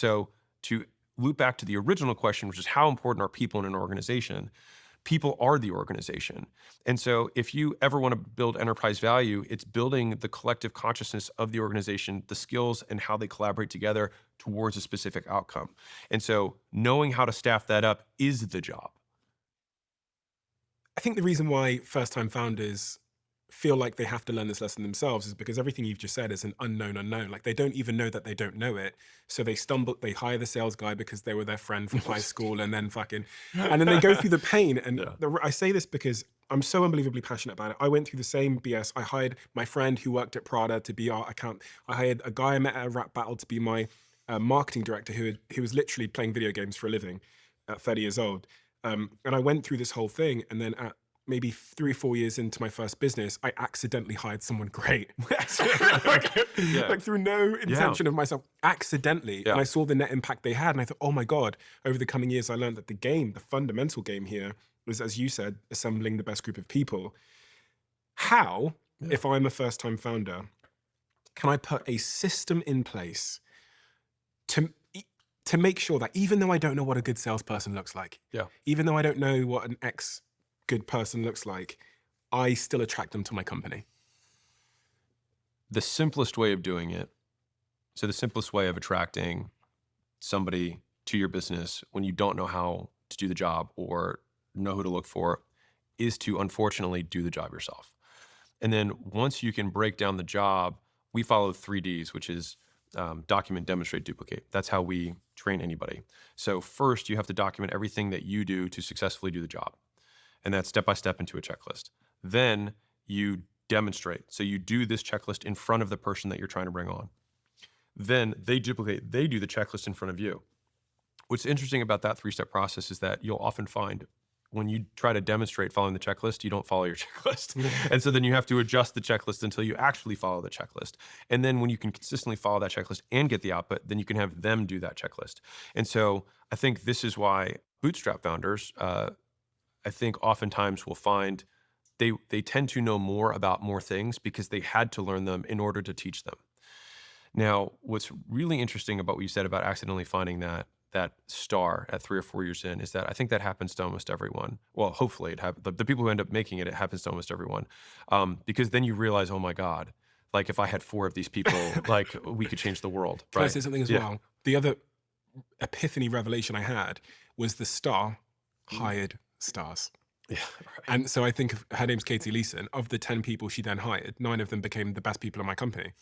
so to loop back to the original question, which is how important are people in an organization? People are the organization. And so if you ever want to build enterprise value, it's building the collective consciousness of the organization, the skills and how they collaborate together towards a specific outcome. And so knowing how to staff that up is the job. I think the reason why first-time founders feel like they have to learn this lesson themselves is because everything you've just said is an unknown unknown. Like they don't even know that they don't know it. So they hire the sales guy because they were their friend from high school and then they go through the pain. And Yeah. I say this because I'm so unbelievably passionate about it. I went through the same BS. I hired my friend who worked at Prada to be our account. I hired a guy I met at a rap battle to be my marketing director who was literally playing video games for a living at 30 years old. And I went through this whole thing, and then at maybe 3 or 4 years into my first business, I accidentally hired someone great. like, Yeah. like through no Yeah. intention of myself, accidentally. Yeah. And I saw the net impact they had. And I thought, oh my God, over the coming years, I learned that the fundamental game here was, as you said, assembling the best group of people. How, Yeah. if I'm a first time founder, can I put a system in place to to make sure that even though I don't know what a good salesperson looks like, Yeah. even though I don't know what an ex good person looks like, I still attract them to my company? The simplest way of doing it, so the simplest way of attracting somebody to your business when you don't know how to do the job or know who to look for is to unfortunately do the job yourself. And then once you can break down the job, we follow 3Ds, which is document, demonstrate, duplicate. That's how we train anybody. So first, you have to document everything that you do to successfully do the job. And that's step by step into a checklist. Then you demonstrate. So you do this checklist in front of the person that you're trying to bring on. Then they duplicate, they do the checklist in front of you. What's interesting about that 3-step process is that you'll often find when you try to demonstrate following the checklist, you don't follow your checklist. And so then you have to adjust the checklist until you actually follow the checklist. And then when you can consistently follow that checklist and get the output, then you can have them do that checklist. And so I think this is why bootstrap founders, I think oftentimes will find they tend to know more about more things because they had to learn them in order to teach them. Now, what's really interesting about what you said about accidentally finding that star at 3 or 4 years in is that I think that happens to almost everyone. Well, hopefully it happens. The people who end up making it, it happens to almost everyone. Because then you realize, oh my God, like if I had 4 of these people, like we could change the world, Can I right? say something as Yeah. well? The other epiphany revelation I had was the star Mm. hired stars. Yeah. Right. And so I think her name's Katie Leeson. Of the 10 people she then hired, 9 of them became the best people in my company.